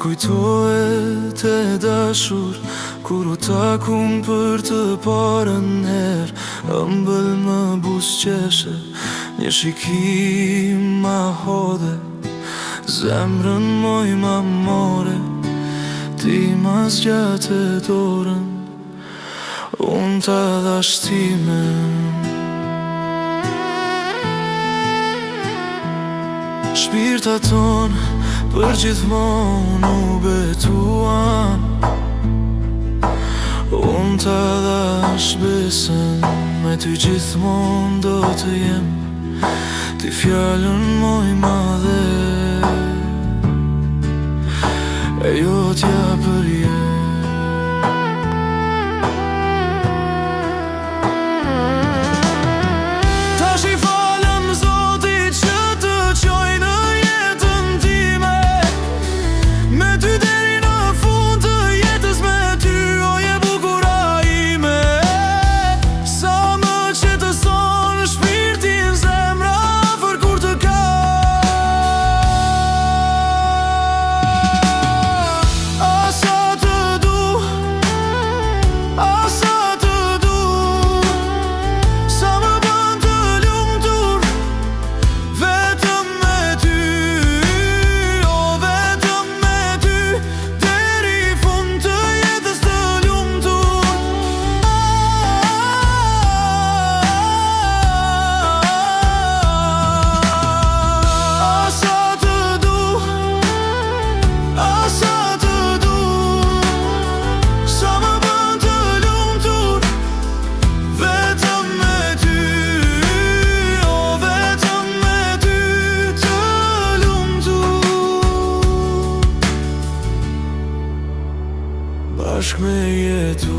kujtohet e dashur, kur u takum për të parën her. Ëmbël më buzëqeshe, një shikim ma hodhe, zemrën moj ma more. Ti ma zgjate dorën, unë ta dhash timen. Shpirta tonë për gjithmonë u betuan, unë ta dhash besën, me ty gjithmonë do të jem. Ti fjallën moj madhe, e jo t'ja përje. Bashkë me jetu